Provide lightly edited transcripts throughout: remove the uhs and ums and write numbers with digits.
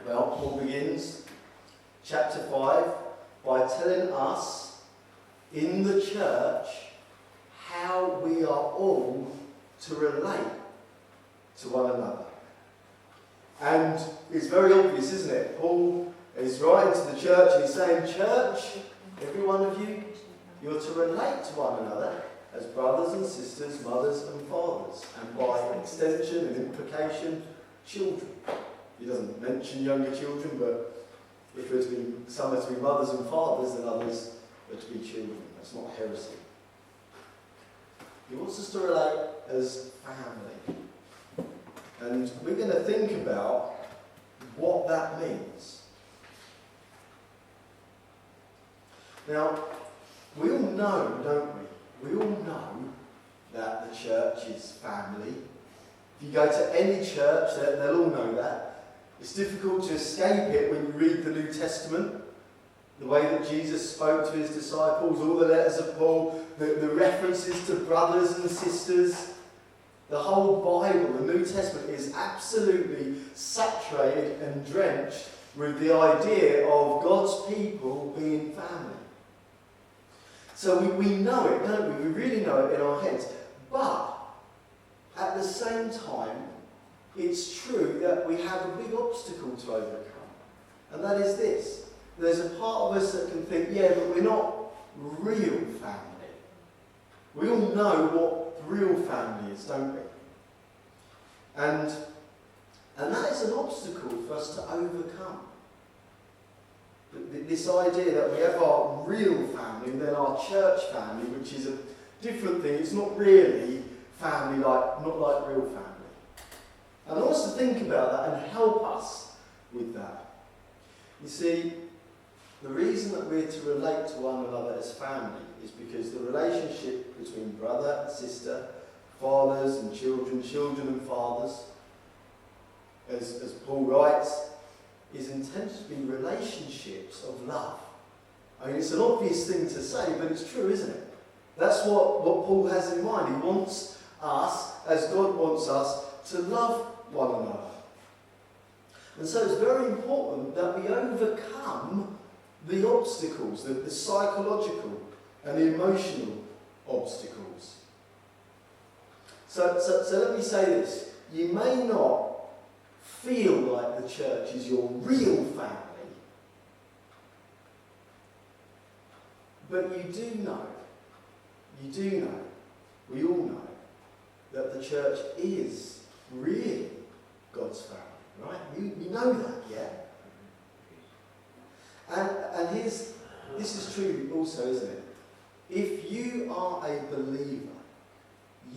Well, Paul begins chapter 5 by telling us in the church how we are all to relate to one another. And it's very obvious, isn't it? Paul is writing to the church and he's saying, church, every one of you, you're to relate to one another as brothers and sisters, mothers and fathers, and by extension and implication, children. He doesn't mention younger children, but if we're to be, some are to be mothers and fathers, then others are to be children. That's not heresy. He wants us to relate as family. And we're going to think about what that means. Now, we all know, don't we? We all know that the church is family. If you go to any church, they'll all know that. It's difficult to escape it when you read the New Testament. The way that Jesus spoke to his disciples, all the letters of Paul, the references to brothers and sisters. The whole Bible, the New Testament, is absolutely saturated and drenched with the idea of God's people being family. So we know it, don't we? We really know it in our heads. But at the same time, it's true that we have a big obstacle to overcome. And that is this. There's a part of us that can think, yeah, but we're not real family. We all know what real family is, don't we? And that is an obstacle for us to overcome. This idea that we have our real family and then our church family, which is a different thing. It's not really family, not like real family. And I want us to think about that and help us with that. You see, the reason that we're to relate to one another as family is because the relationship between brother and sister, fathers and children, children and fathers, as Paul writes, is intended to be relationships of love. I mean, it's an obvious thing to say, but it's true, isn't it? That's what Paul has in mind. He wants us, as God wants us, to love one another. And so it's very important that we overcome the obstacles, the psychological and the emotional obstacles. So let me say this. You may not feel like the church is your real family, but you do know, we all know, that the church is really God's family, right? You know that, yeah? And this is true also, isn't it? If you are a believer,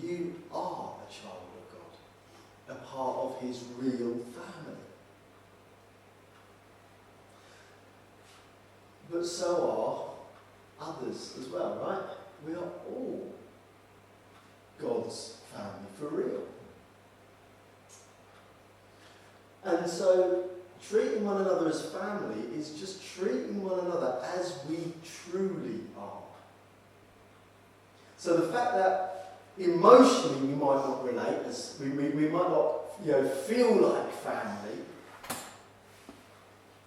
you are a child of God, a part of his real family. But so are others as well, right? We are all God's family, for real. And so treating one another as family is just treating one another as we truly are. So the fact that emotionally we might not relate, as we might not feel like family,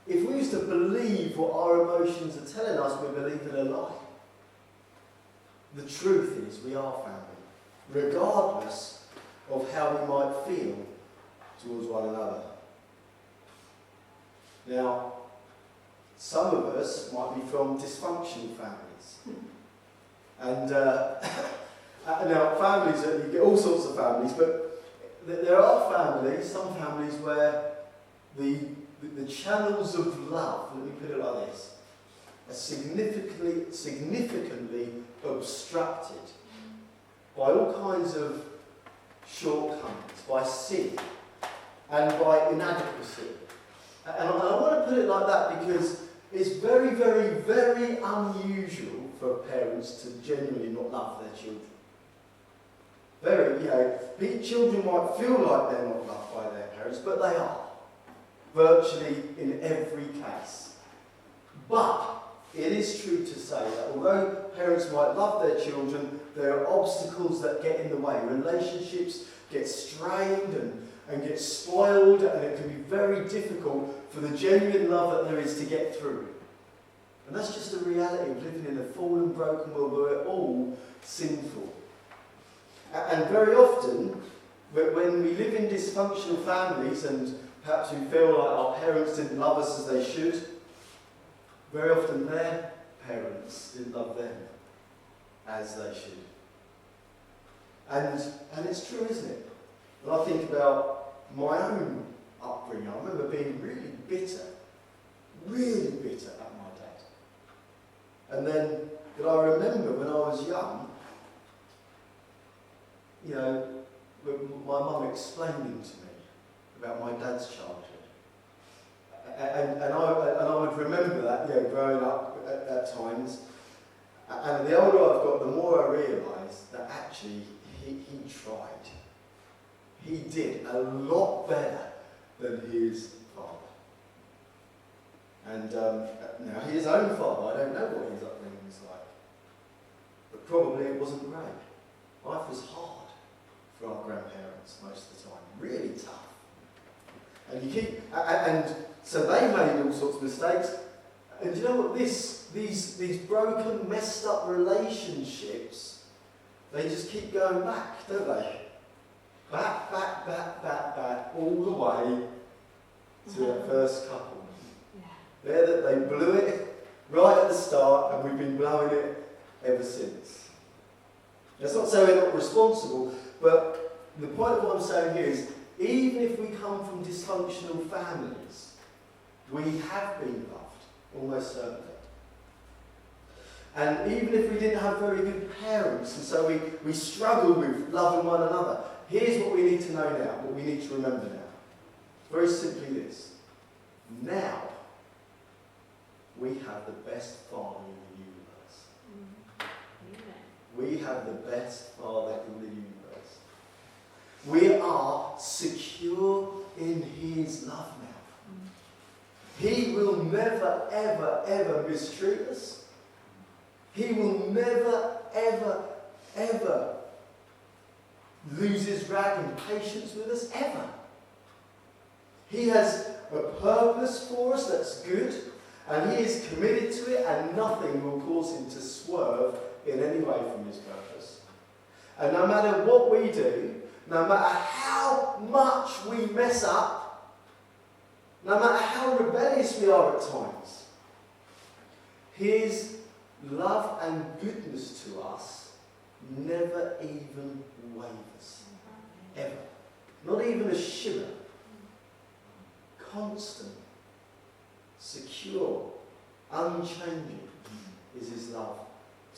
if we used to believe what our emotions are telling us, we're believing a lie. The truth is we are family, regardless of how we might feel towards one another. Now, some of us might be from dysfunctional families. And now, families, you get all sorts of families, but there are families, some families where the channels of love, let me put it like this, are significantly obstructed by all kinds of shortcomings, by sin, and by inadequacy. And I want to put it like that because it's very, very, very unusual for parents to genuinely not love their children. Children might feel like they're not loved by their parents, but they are. Virtually in every case. But it is true to say that although parents might love their children, there are obstacles that get in the way. Relationships get strained and get spoiled, and it can be very difficult for the the genuine love that there is to get through. And that's just the reality of living in a fallen, broken world where we're all sinful. And very often, when we live in dysfunctional families and perhaps we feel like our parents didn't love us as they should, very often their parents didn't love them as they should. And it's true, isn't it? When I think about my own upbringing, I remember being really bitter at my dad. And then, but I remember when I was young, you know, my mum explaining to me about my dad's childhood. And I would remember that, you know, growing up at times. And the older I've got, the more I realise that actually he tried. He did a lot better than his father. And now his own father, I don't know what his upbringing was like. But probably it wasn't great. Life was hard for our grandparents most of the time. Really tough. And so they made all sorts of mistakes. And you know what? These broken, messed up relationships, they just keep going back, don't they? Back, all the way to that first couple. Yeah. They blew it right at the start, and we've been blowing it ever since. That's not saying we're not responsible, but the point of what I'm saying here is, even if we come from dysfunctional families, we have been loved, almost certainly. And even if we didn't have very good parents, and so we struggle with loving one another, here's what we need to know now, what we need to remember now. Very simply this. Now, we have the best Father in the universe. We have the best Father in the universe. We are secure in His love now. He will never, ever, ever mistreat us. He will never, ever, ever lose his rag in patience with us, ever. He has a purpose for us that's good, and he is committed to it, and nothing will cause him to swerve in any way from his purpose. And no matter what we do, no matter how much we mess up, no matter how rebellious we are at times, his love and goodness to us never even wavers. Ever. Not even a shiver. Constant, secure, unchanging is his love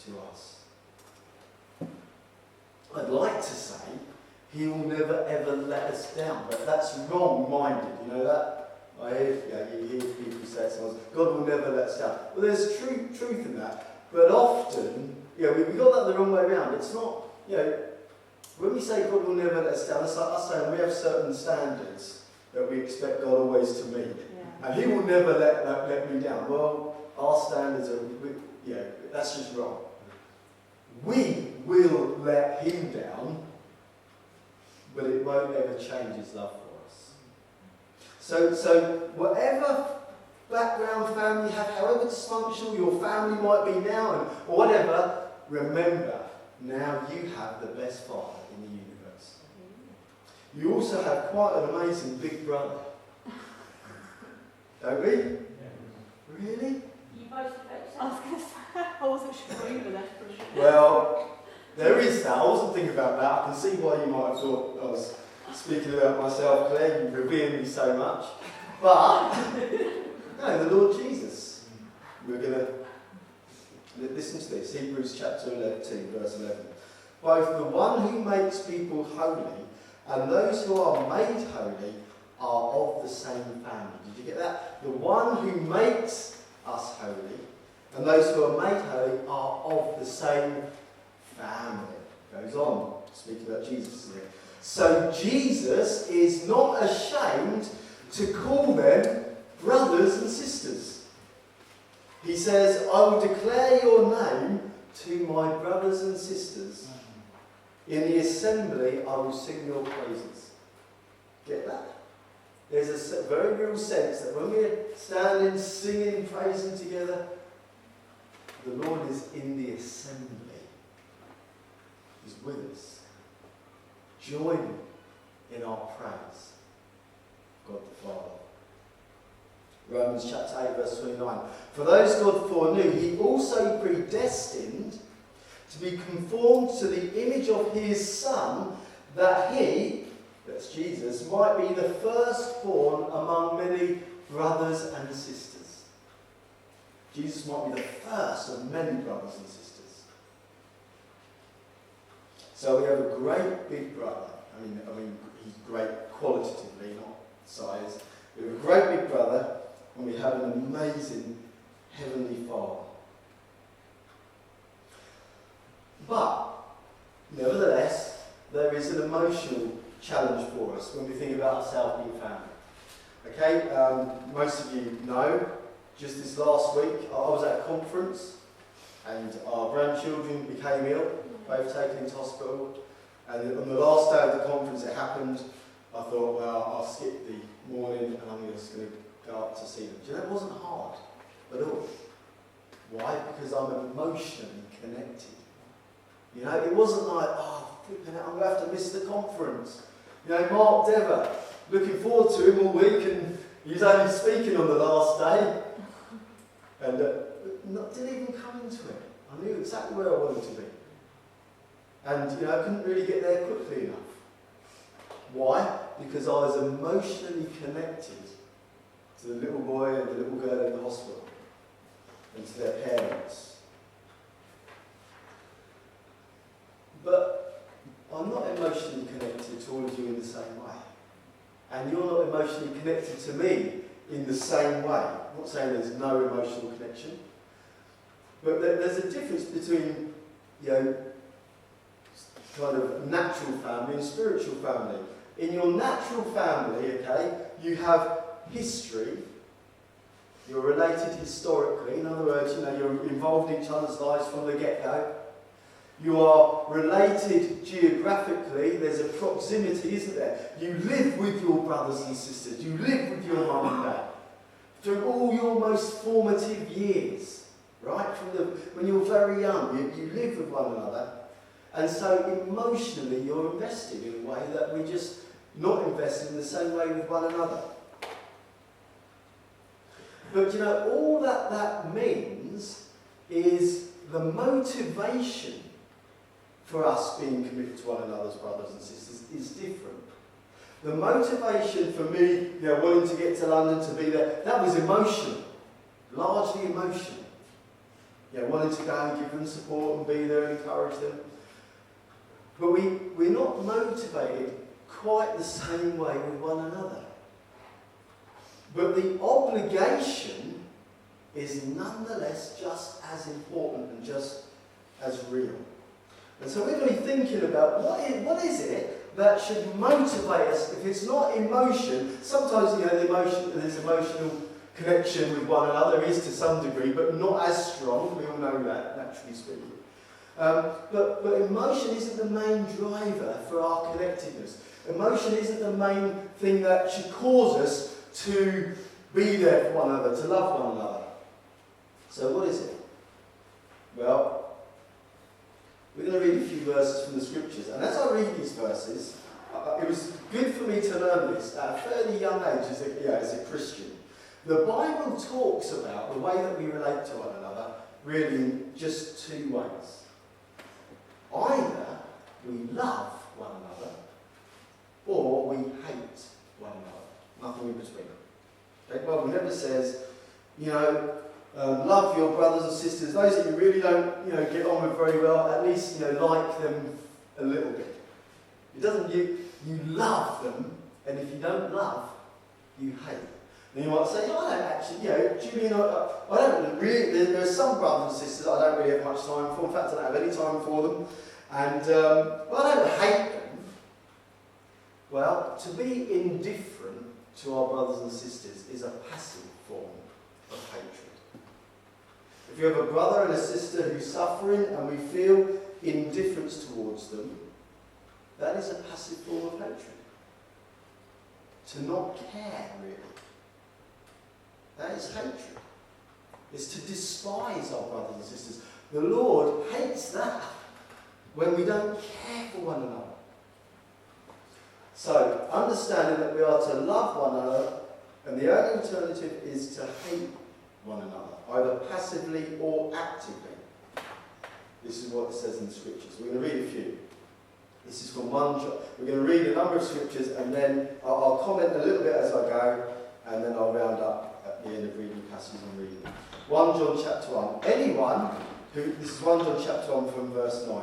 to us. I'd like to say he will never ever let us down, but that's wrong-minded, you know that? You hear people say sometimes, God will never let us down. Well, there's truth in that, but often, we got that the wrong way around. It's not, when we say God will never let us down, it's like us saying we have certain standards that we expect God always to meet. Yeah. And he will never let me down. Well, our standards are, that's just wrong. We will let him down, but it won't ever change his love for us. So whatever background family you have, however dysfunctional your family might be now, or whatever, remember, now you have the best Father in the universe. You also have quite an amazing big brother. Don't we? Yeah. Really? You both I wasn't sure either then. Well, there is that. I wasn't thinking about that. I can see why you might have thought I was speaking about myself, Claire. You revere me so much. But, no, the Lord Jesus. We're going to listen to this. Hebrews chapter 11, verse 11. Both the one who makes people holy and those who are made holy are of the same family. Did you get that? The one who makes us holy and those who are made holy are of the same family. Goes on, speaking about Jesus here. So Jesus is not ashamed to call them brothers and sisters. He says, I will declare your name to my brothers and sisters. In the assembly, I will sing your praises. Get that? There's a very real sense that when we're standing, singing, praising together, the Lord is in the assembly. He's with us, joining in our praise. God the Father. Romans chapter 8 verse 29. For those God foreknew, he also predestined to be conformed to the image of his Son, that he, that's Jesus, might be the firstborn among many brothers and sisters. Jesus might be the first of many brothers and sisters. So we have a great big brother. I mean, he's great qualitatively, not size. We have a great big brother, and we have an amazing heavenly Father. But, nevertheless, there is an emotional challenge for us when we think about ourselves being family. Okay, most of you know, just this last week, I was at a conference, and our grandchildren became ill, both taken into hospital. And on the last day of the conference it happened, I thought, well, I'll skip the morning and I'm just going to go up to see them. Do you know, it wasn't hard at all. Why? Because I'm emotionally connected. You know, it wasn't like, oh, flipping it, I'm going to have to miss the conference. You know, Mark Dever, looking forward to him all week, and he's only speaking on the last day. And didn't even come into it. I knew exactly where I wanted to be. And, you know, I couldn't really get there quickly enough. Why? Because I was emotionally connected to the little boy and the little girl in the hospital, and to their parents. But I'm not emotionally connected to all of you in the same way. And you're not emotionally connected to me in the same way. I'm not saying there's no emotional connection. But there's a difference between, you know, kind of natural family and spiritual family. In your natural family, okay, you have history. You're related historically. In other words, you know, you're involved in each other's lives from the get-go. You are related geographically. There's a proximity, isn't there? You live with your brothers and sisters. You live with your mum and dad through all your most formative years, right? When you're very young, you live with one another. And so emotionally, you're invested in a way that we're just not invested in the same way with one another. But you know, all that means is the motivation for us being committed to one another's brothers and sisters is different. The motivation for me, you know, wanting to get to London to be there, that was emotional, largely emotional. You know, wanting to go and give them support and be there and encourage them. But we're not motivated quite the same way with one another. But the obligation is nonetheless just as important and just as real. And so we're going to be thinking about what is it that should motivate us. If it's not emotion, sometimes, you know, there's emotional connection with one another is to some degree, but not as strong. We all know that, naturally speaking. But emotion isn't the main driver for our connectedness. Emotion isn't the main thing that should cause us to be there for one another, to love one another. So what is it? Well, we're going to read a few verses from the scriptures. And as I read these verses, it was good for me to learn this at a fairly young age as a Christian. The Bible talks about the way that we relate to one another really in just two ways. Either we love one another, or we hate one another. Nothing in between. Okay? The Bible never says, you know, love your brothers and sisters. Those that you really don't, you know, get on with very well, at least, you know, like them a little bit. It doesn't. You love them, and if you don't love, you hate. And you might say, I don't actually, you know, Julie and I don't really. There are some brothers and sisters I don't really have much time for. In fact, I don't have any time for them. And but I don't hate them. Well, to be indifferent to our brothers and sisters is a passive form of hatred. If you have a brother and a sister who's suffering and we feel indifference towards them, that is a passive form of hatred. to not care, really. That is hatred. It's to despise our brothers and sisters. The Lord hates that when we don't care for one another. So, understanding that we are to love one another, and the only alternative is to hate one another, either passively or actively. This is what it says in the scriptures. We're going to read a few. This is from 1 John. We're going to read a number of scriptures, and then I'll comment a little bit as I go, and then I'll round up at the end of reading the passages I'm reading. 1 John chapter 1. This is 1 John chapter 1 from verse 9.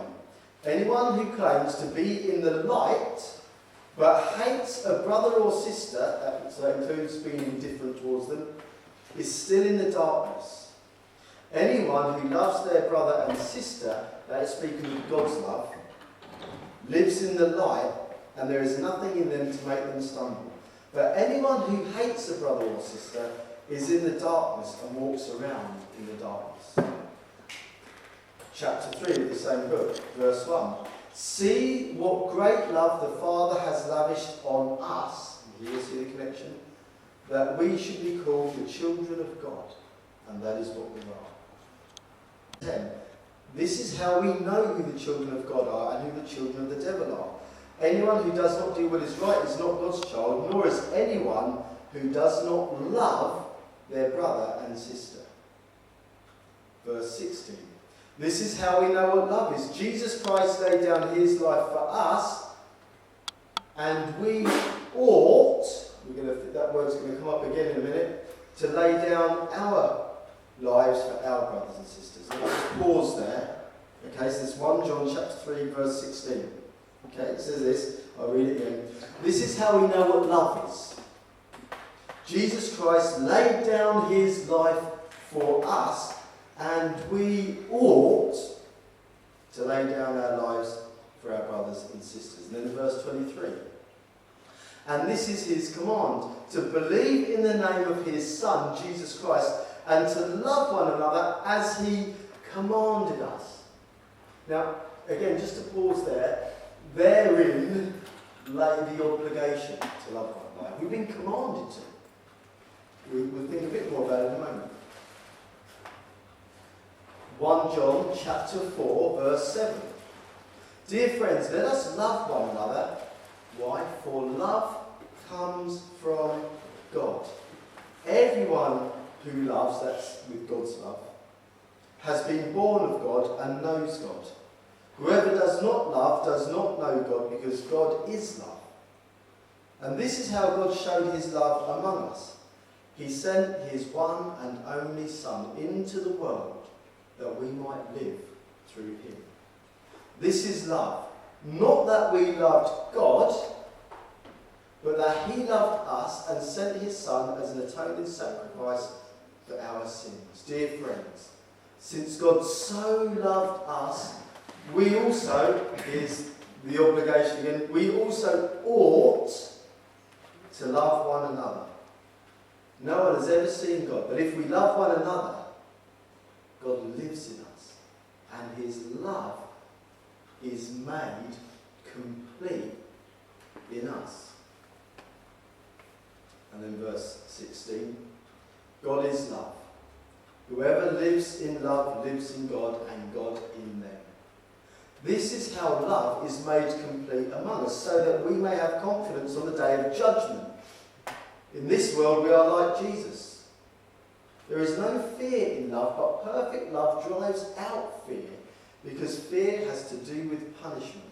Anyone who claims to be in the light, but hates a brother or sister, so that includes being indifferent towards them, is still in the darkness. Anyone who loves their brother and sister, that is speaking of God's love, lives in the light, and there is nothing in them to make them stumble. But anyone who hates a brother or sister is in the darkness and walks around in the darkness. Chapter 3 of the same book, verse 1. See what great love the Father has lavished on us. Here you see the connection. That we should be called the children of God. And that is what we are. 10. This is how we know who the children of God are and who the children of the devil are. Anyone who does not do what is right is not God's child, nor is anyone who does not love their brother and sister. Verse 16. This is how we know what love is. Jesus Christ laid down his life for us, and we ought, that word's going to come up again in a minute, to lay down our lives for our brothers and sisters. And I'll just pause there. Okay, so this 1 John chapter 3 verse 16. Okay, it says this, I'll read it again. This is how we know what love is. Jesus Christ laid down his life for us, and we ought to lay down our lives for our brothers and sisters. And then verse 23. And this is his command, to believe in the name of his Son, Jesus Christ, and to love one another as he commanded us. Now, again, just to pause there, therein lay the obligation to love one another. We've been commanded to. We'll think a bit more about it in a moment. 1 John chapter 4 verse 7. Dear friends, let us love one another. Why? For love comes from God. Everyone who loves, that's with God's love, has been born of God and knows God. Whoever does not love does not know God, because God is love. And this is how God showed his love among us. He sent his one and only Son into the world that we might live through him. This is love. Not that we loved God, but that he loved us and sent his Son as an atoning sacrifice for our sins. Dear friends, since God so loved us, we also, here's the obligation again, we also ought to love one another. No one has ever seen God, but if we love one another, God lives in us, and his love is made complete in us. And then verse 16, God is love. Whoever lives in love lives in God, and God in them. This is how love is made complete among us, so that we may have confidence on the day of judgment. In this world we are like Jesus. There is no fear in love, but perfect love drives out fear, because fear has to do with punishment.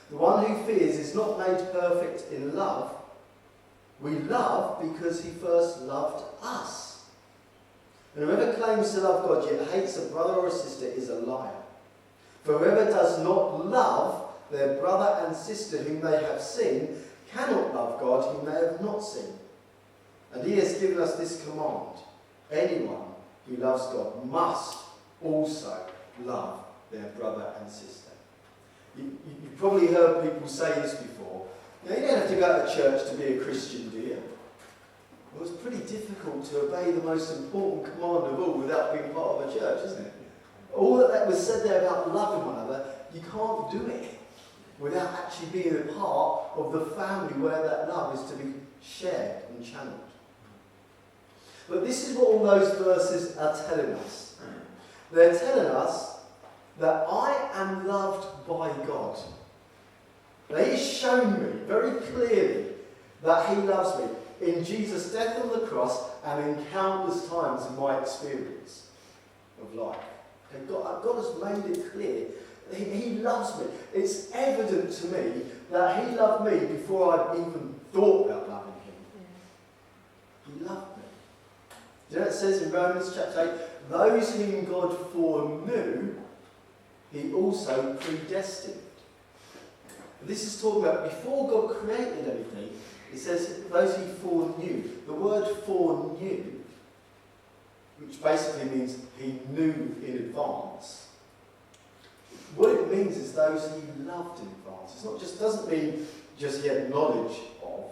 The one who fears is not made perfect in love. We love because he first loved us. And whoever claims to love God yet hates a brother or a sister is a liar. For whoever does not love their brother and sister whom they have seen cannot love God whom they have not seen. And he has given us this command. Anyone who loves God must also love their brother and sister. You've probably heard people say this before. You don't have to go to church to be a Christian, do you? Well, it's pretty difficult to obey the most important command of all without being part of a church, isn't it? All that was said there about loving one another, you can't do it without actually being a part of the family where that love is to be shared and channeled. But this is what all those verses are telling us. They're telling us that I am loved by God. Now, He's shown me very clearly that He loves me in Jesus' death on the cross and in countless times in my experience of life. And God has made it clear that He loves me. It's evident to me that He loved me before I'd even thought about loving Him. He loved me. Do you know it says in Romans chapter 8, those whom God foreknew, He also predestined. This is talking about before God created everything. It says those He foreknew. The word foreknew, which basically means He knew in advance. What it means is those He loved in advance. It's not just, doesn't mean just He had knowledge of.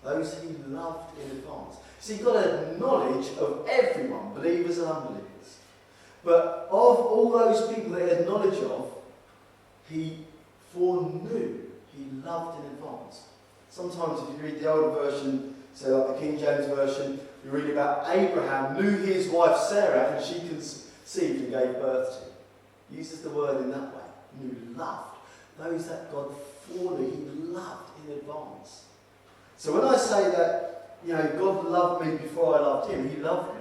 Those He loved in advance. See, God had knowledge of everyone, believers and unbelievers. But of all those people that He had knowledge of, He foreknew. He loved in advance. Sometimes if you read the older version, say like the King James Version, you read about Abraham knew his wife Sarah and she conceived and gave birth to. He uses the word in that way. Knew, loved. Those that God foreknew, He loved in advance. So when I say that, God loved me before I loved Him, He loved me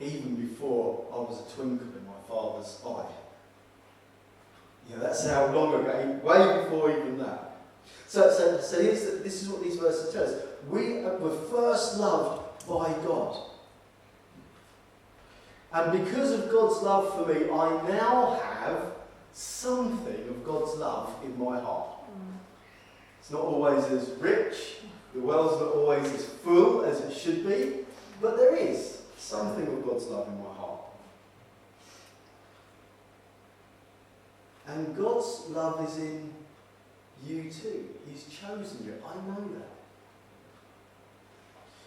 even before I was a twinkle in my father's eye. That's how long ago, way before even that. So this is what these verses tell us. We were first loved by God. And because of God's love for me, I now have something of God's love in my heart. It's not always as rich, the well's not always as full as it should be, but there is something of God's love in my heart. And God's love is in you too. He's chosen you. I know that.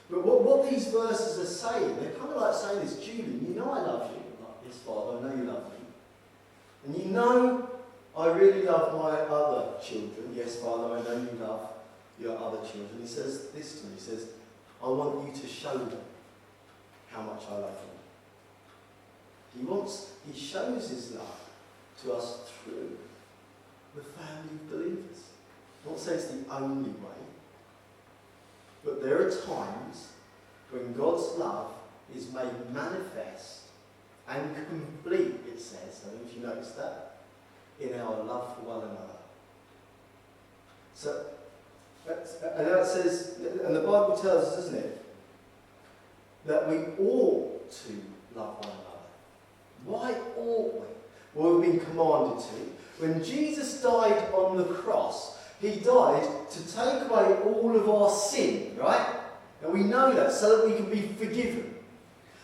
But what these verses are saying, they're kind of like saying this, Julian, you know I love you. Like, yes, Father, I know you love me. And you know I really love my other children. Yes, Father, I know you love your other children. He says this to me. He says, I want you to show them how much I love them. He shows His love to us through the family of believers. I won't say it's the only way, but there are times when God's love is made manifest and complete, it says, I don't know if you noticed that, in our love for one another. So, and now it says, and the Bible tells us, doesn't it, that we ought to love one another. Why ought we? Well, we've been commanded to. When Jesus died on the cross, He died to take away all of our sin, right? And we know that so that we can be forgiven.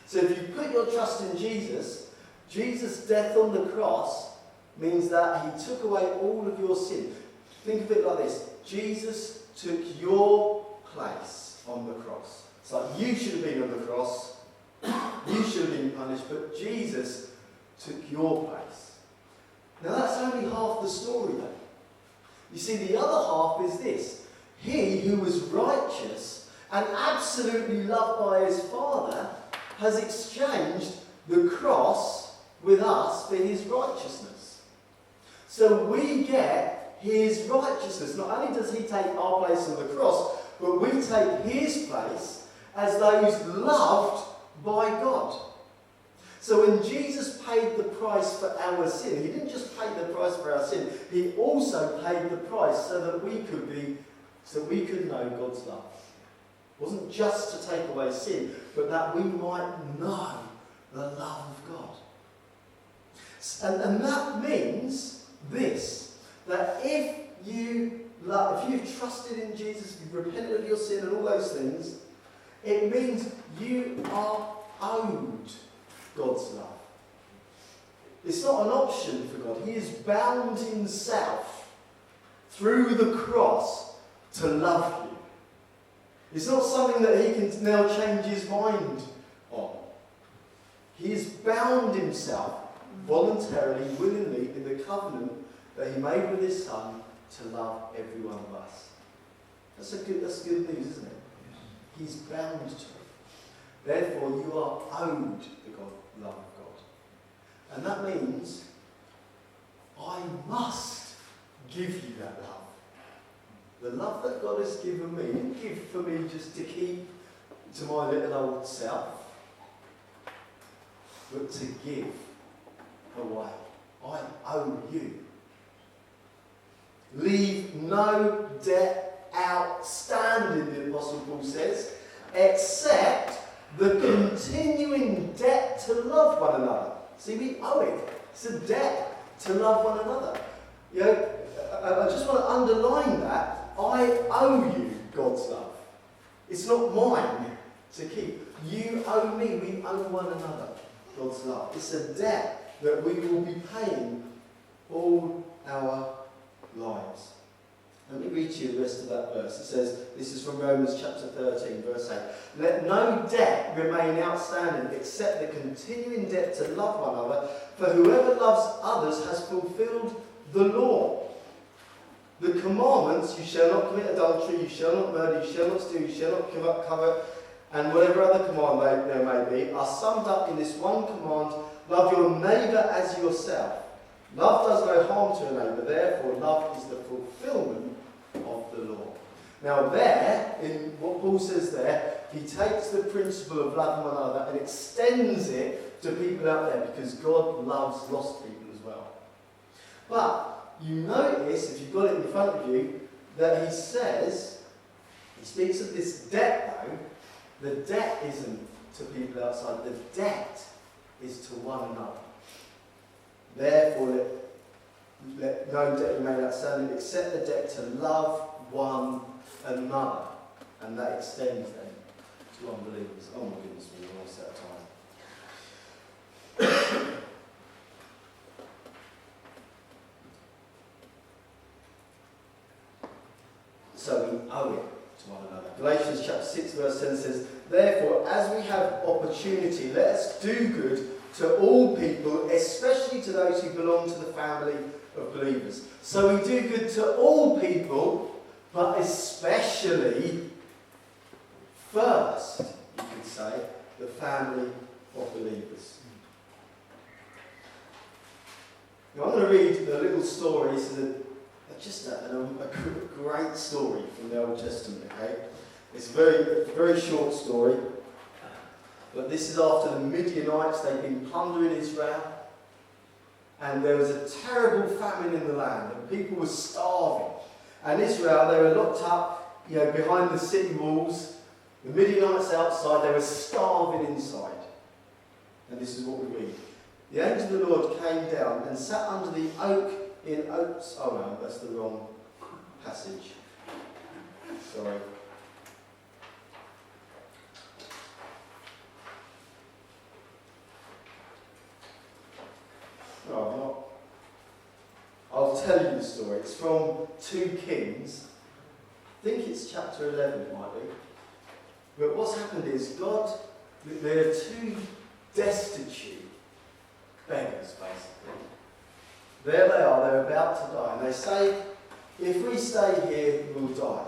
So if you put your trust in Jesus, Jesus' death on the cross means that He took away all of your sin. Think of it like this. Jesus took your place on the cross. It's like you should have been on the cross. You should have been punished, but Jesus took your place. Now that's only half the story though. You see, the other half is this. He who was righteous and absolutely loved by His Father has exchanged the cross with us for His righteousness. So we get His righteousness. Not only does He take our place on the cross, but we take His place as those loved by God. So when Jesus paid the price for our sin, He didn't just pay the price for our sin, He also paid the price so that we could know God's love. It wasn't just to take away sin, but that we might know the love of God. And that means this, that if you've trusted in Jesus, if you've repented of your sin and all those things, it means you are owed God's love. It's not an option for God. He is bound Himself through the cross to love you. It's not something that He can now change His mind on. He has bound Himself voluntarily, willingly, in the covenant that He made with His Son to love every one of us. That's good news, isn't it? He's bound to it. Therefore, you are owed the love of God. And that means I must give you that love. The love that God has given me, He didn't give for me just to keep to my little old self, but to give away. I owe you. Leave no debt outstanding, the Apostle Paul says, except the continuing debt to love one another. See, we owe it. It's a debt to love one another. You know, I just want to underline that. I owe you God's love. It's not mine to keep. You owe me. We owe one another God's love. It's a debt that we will be paying all our lives. Let me read to you the rest of that verse. It says, this is from Romans chapter 13, verse 8. Let no debt remain outstanding except the continuing debt to love one another, for whoever loves others has fulfilled the law. The commandments, you shall not commit adultery, you shall not murder, you shall not steal, you shall not covet, and whatever other command there may be, are summed up in this one command: love your neighbour as yourself. Love does no harm to a neighbour, therefore love is the fulfilment of the law. Now there, in what Paul says there, he takes the principle of loving one another and extends it to people out there, because God loves lost people as well. But you notice, if you've got it in front of you, that he says, he speaks of this debt though, the debt isn't to people outside, the debt is to one another. Therefore, let no debt remain outstanding except the debt to love one another. And that extends then to unbelievers. Oh my goodness, we're almost out of time. So we owe it to one another. Galatians chapter 6 verse 10 says, therefore, as we have opportunity, let us do good to all people, especially to those who belong to the family of believers. So we do good to all people, but especially first, you could say, the family of believers. Now I'm going to read a little story. This is just a great story from the Old Testament, okay? It's a very short story. But this is after the Midianites, they'd been plundering Israel. And there was a terrible famine in the land, and people were starving. And Israel, they were locked up, behind the city walls. The Midianites outside, they were starving inside. And this is what we read. The angel of the Lord came down and sat under the oak in Oaks. Oh no, that's the wrong passage. Sorry. Oh, I'll tell you the story. It's from 2 Kings. I think it's chapter 11, it might be. But what's happened is there are 2 destitute beggars, basically. There they are, they're about to die. And they say, if we stay here, we'll die.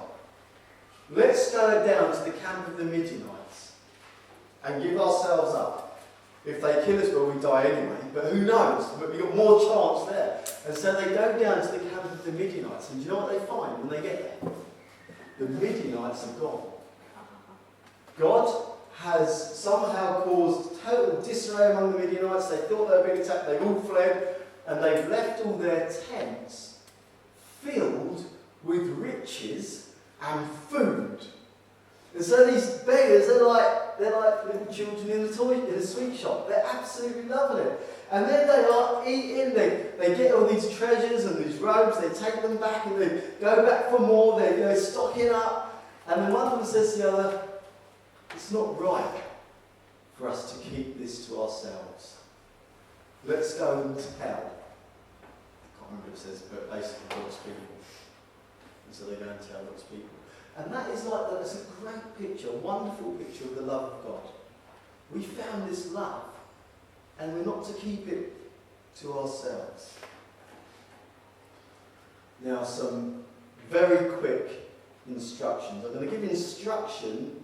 Let's go down to the camp of the Midianites and give ourselves up. If they kill us, well, we die anyway. But who knows? But we've got more chance there. And so they go down to the camp of the Midianites. And do you know what they find when they get there? The Midianites are gone. God has somehow caused total disarray among the Midianites. They thought they were being attacked. They've all fled. And they've left all their tents filled with riches and food. And so these beggars, they're like little children in a sweet shop. They're absolutely loving it. And then they are eating. They get all these treasures and these robes. They take them back and they go back for more. They're stocking up. And then one of them says to the other, it's not right for us to keep this to ourselves. Let's go and tell. I can't remember what it says, but basically God's people. And so they go and tell God's people. And that's a great picture, a wonderful picture of the love of God. We found this love, and we're not to keep it to ourselves. Now, some very quick instructions. I'm going to give instruction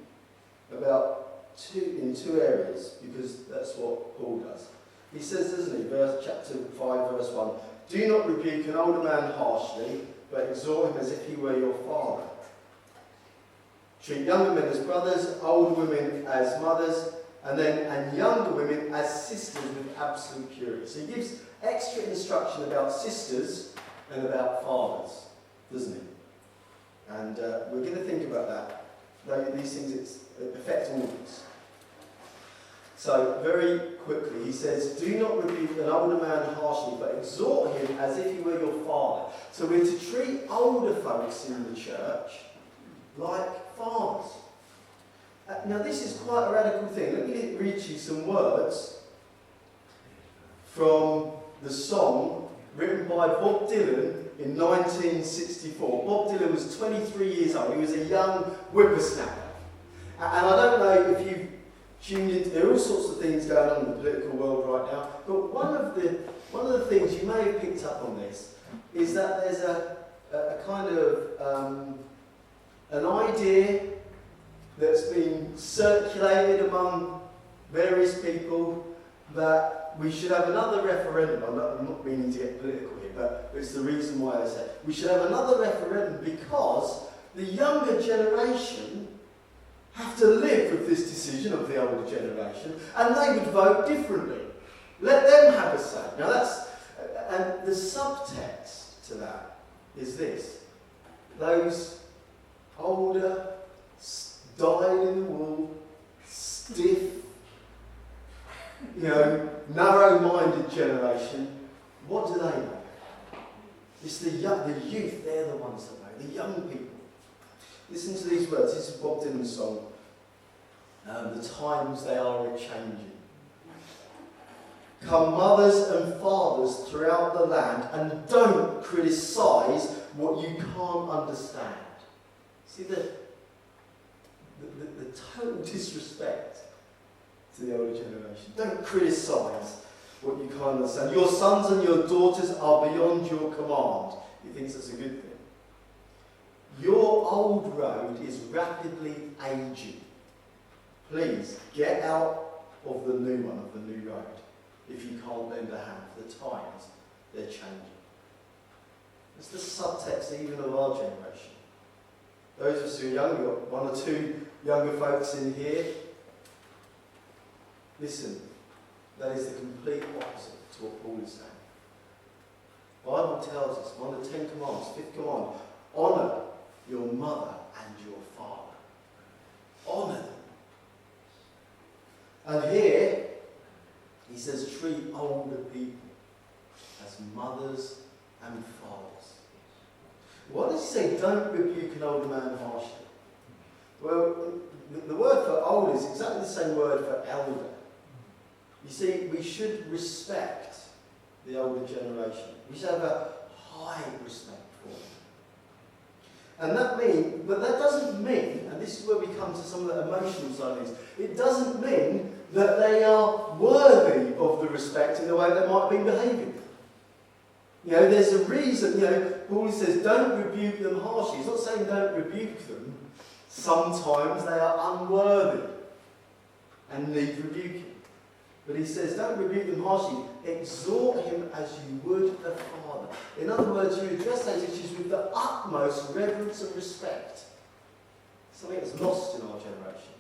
in two areas, because that's what Paul does. He says, doesn't he, chapter 5, verse 1, do not rebuke an older man harshly, but exhort him as if he were your father. Treat younger men as brothers, older women as mothers, and younger women as sisters with absolute purity. So he gives extra instruction about sisters and about fathers, doesn't he? And we're going to think about that. Though these things affect all of us. So, very quickly, he says, do not rebuke an older man harshly, but exhort him as if he were your father. So we're to treat older folks in the church like fathers. Now, this is quite a radical thing. Let me read you some words from the song written by Bob Dylan in 1964. Bob Dylan was 23 years old. He was a young whippersnapper. And I don't know if you've tuned into, there are all sorts of things going on in the political world right now, but one of the things you may have picked up on this is that there's a kind of an idea that's been circulated among various people that we should have another referendum. I'm not meaning to get political here, but it's the reason why I say we should have another referendum, because the younger generation have to live with this decision of the older generation, and they would vote differently. Let them have a say. Now and the subtext to that is this: those older, dyed-in-the-wool, stiff, narrow-minded generation, what do they know? It's the youth, they're the ones that know, the young people. Listen to these words. This is Bob Dylan's song. The times they are a-changing. Come mothers and fathers throughout the land, and don't criticise what you can't understand. See the total disrespect to the older generation. Don't criticise what you can't understand. Your sons and your daughters are beyond your command. He thinks that's a good thing. Your old road is rapidly aging. Please get out of the new one, of the new road, if you can't lend a hand. The times, they're changing. It's the subtext even of our generation. Those of us who are young, we've got one or two younger folks in here. Listen, that is the complete opposite to what Paul is saying. The Bible tells us, one of the 10 Commandments, 5th command, honour your mother and your father. Honour them. And here, he says, treat older people as mothers and fathers. Why does he say, don't rebuke an older man harshly? Well, the word for old is exactly the same word for elder. You see, we should respect the older generation. We should have a high respect for them. And that doesn't mean, and this is where we come to some of the emotional side of things, it doesn't mean that they are worthy of the respect in the way they might be behaving. There's a reason, Paul says, don't rebuke them harshly. He's not saying don't rebuke them. Sometimes they are unworthy and need rebuking. But he says, don't rebuke them harshly. Exhort him as you would a father. In other words, you address those issues with the utmost reverence and respect. Something that's lost in our generation.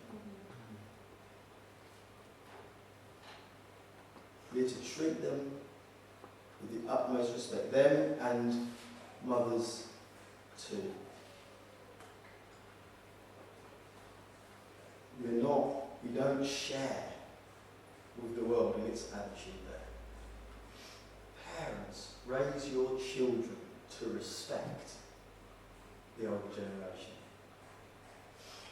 We're to treat them with the utmost respect. Them and mothers too. We don't share with the world in its attitude there. Parents, raise your children to respect the older generation.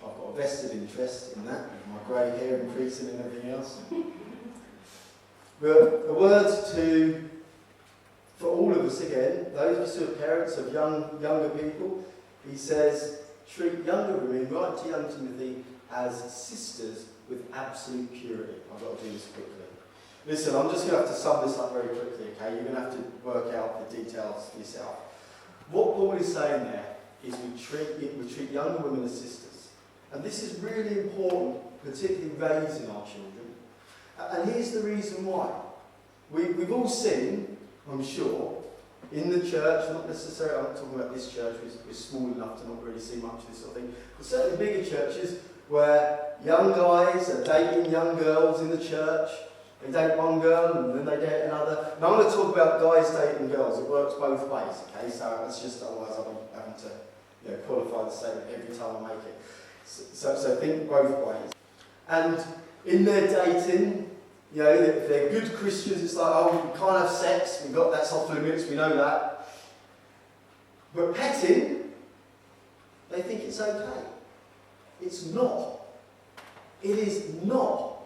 I've got a vested interest in that, with my grey hair increasing and everything else. But the words for all of us again, those of us who are parents of younger people, he says, treat younger women, write to young Timothy, as sisters with absolute purity. I've got to do this quickly. Listen, I'm just going to have to sum this up very quickly, okay? You're going to have to work out the details for yourself. What Paul is saying there is we treat younger women as sisters. And this is really important, particularly raising our children. And here's the reason why. We've all seen, I'm sure, in the church, not necessarily, I'm not talking about this church, we're small enough to not really see much of this sort of thing, but certainly bigger churches where young guys are dating young girls in the church. They date one girl and then they date another. Now I'm going to talk about guys dating girls. It works both ways, okay? So it's just otherwise I'm having to qualify the statement every time I make it. So think both ways. And in their dating, if they're good Christians, it's like, oh, we can't have sex. That's off limits. We know that. But petting, they think it's okay. It's not. It is not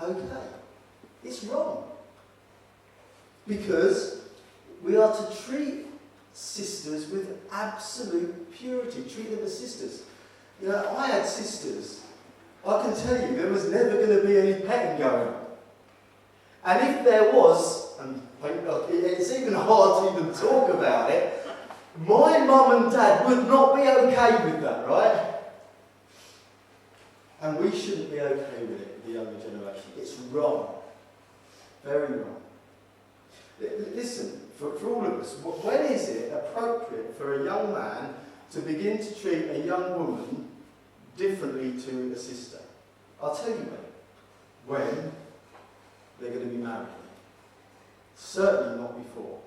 okay. It's wrong. Because we are to treat sisters with absolute purity. Treat them as sisters. I had sisters. I can tell you, there was never going to be any petting going on. And if there was, and it's even hard to even talk about it, my mum and dad would not be okay with that, right? And we shouldn't be okay with it, the younger generation. It's wrong. Very wrong. Listen, for all of us, when is it appropriate for a young man to begin to treat a young woman differently to a sister? I'll tell you when they're going to be married. Certainly not before.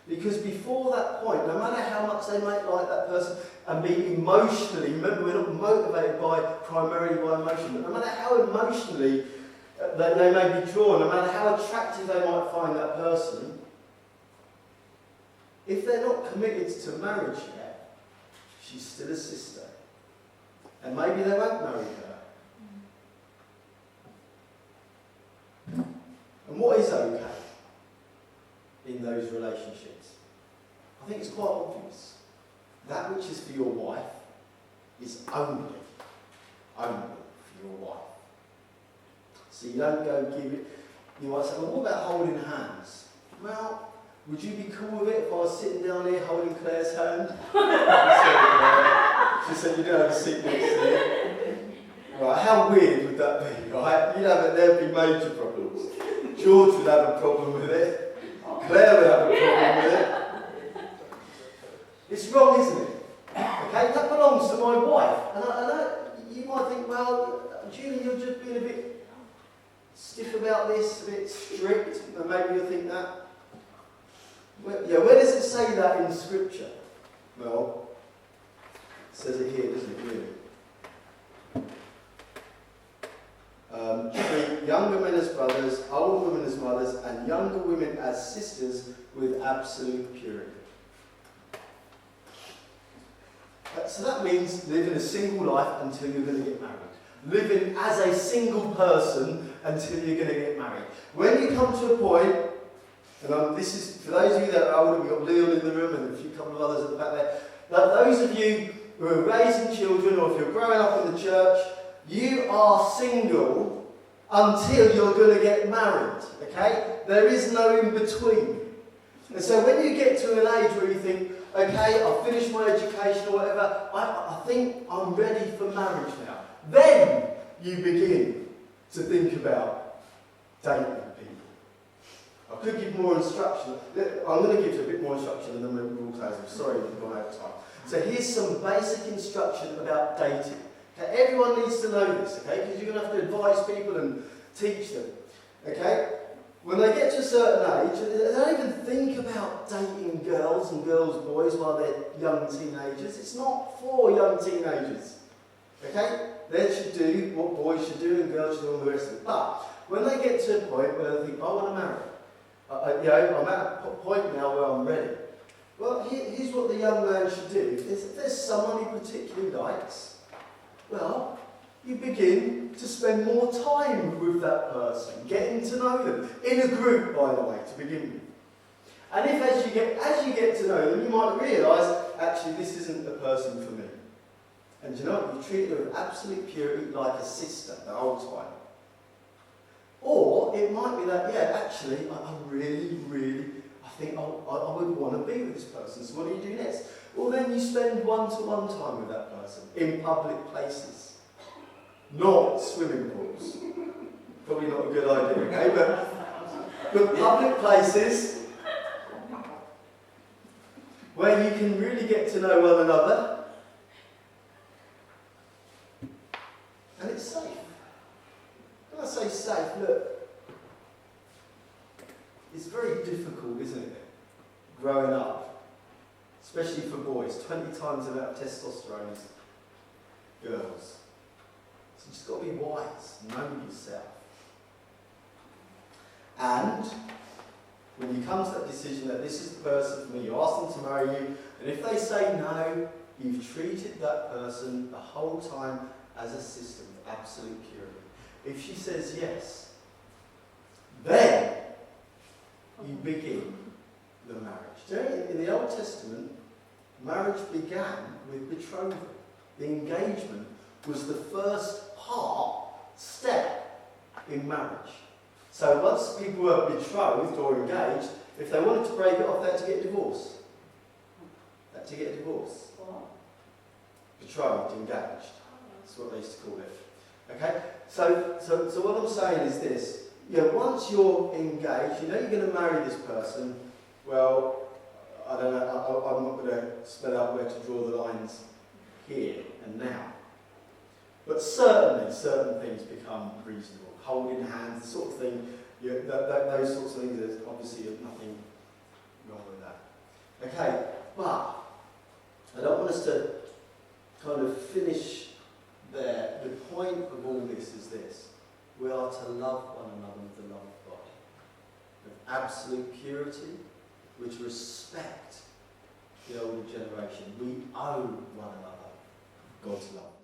Because before that point, no matter how much they might like that person and be emotionally, remember we're not motivated primarily by emotion, but no matter how emotionally they may be drawn, no matter how attractive they might find that person, if they're not committed to marriage yet, she's still a sister. And maybe they won't marry her. And what is okay in those relationships? I think it's quite obvious. That which is for your wife is only for your wife. So you don't go give it. You might say, well, what about holding hands? Well, would you be cool with it if I was sitting down here holding Claire's hand? She said, you don't have a seat next to you. Right, how weird would that be, right? There'd be major problems. George would have a problem with it. Claire would have a problem with it. It's wrong, isn't it? Okay, that belongs to my wife. And you might think, well, Julie, you're just being a bit stiff about this, a bit strict, and maybe you'll think that. Where does it say that in Scripture? Well, it says it here, doesn't it, really? Treat younger men as brothers, older women as mothers, and younger women as sisters with absolute purity. So that means living a single life until you're going to get married. Living as a single person until you're going to get married. When you come to a point, and this is, for those of you that are older, we've got Leon in the room and a few couple of others at the back there. Those of you who are raising children, or if you're growing up in the church, you are single until you're going to get married, okay? There is no in-between. And so when you get to an age where you think, okay, I've finished my education or whatever, I think I'm ready for marriage now. Then you begin to think about dating people. I could give more instruction. I'm going to give you a bit more instruction and then we'll close. I'm sorry we've gone out of time. So here's some basic instruction about dating. Okay, everyone needs to know this, okay? Because you're going to have to advise people and teach them, okay? When they get to a certain age, they don't even think about dating girls and boys while they're young teenagers. It's not for young teenagers, okay? They should do what boys should do and girls should do all the rest of it. But when they get to a point where they think, I want to marry, I'm at a point now where I'm ready. Well, here's what the young man should do. If there's someone he particularly likes, well, you begin to spend more time with that person, getting to know them, in a group, by the way, to begin with. And if as you get to know them, you might realise, actually, this isn't the person for me. And you know what? You treat her with absolute purity like a sister the whole time. Or it might be that, I think I would want to be with this person. So what do you do next? well then you spend one-to-one time with that person in public places, not swimming pools. Probably not a good idea, okay? But public places where you can really get to know one another, and it's safe. When I say safe, look, it's very difficult, isn't it, growing up, especially for boys, 20 times the amount of testosterone as girls. So you've just got to be wise, know yourself. And when you come to that decision that this is the person for me, you ask them to marry you, and if they say no, you've treated that person the whole time as a system of absolute purity. If she says yes, then you begin the marriage. In the Old Testament, marriage began with betrothal. The engagement was the first step in marriage. So once people were betrothed or engaged, if they wanted to break it off, they had to get a divorce. They had to get a divorce. What? Betrothed, engaged. That's what they used to call it. Okay? So what I'm saying is this. Once you're engaged, you know you're going to marry this person. Well, I don't know, I'm not going to spell out where to draw the lines here and now. But certainly, certain things become reasonable. Holding hands, the sort of thing, those sorts of things, there's obviously nothing wrong with that. Okay, but I don't want us to kind of finish there. The point of all this is this. We are to love one another with the love of God. With absolute purity, which respect the older generation. We owe one another God's love.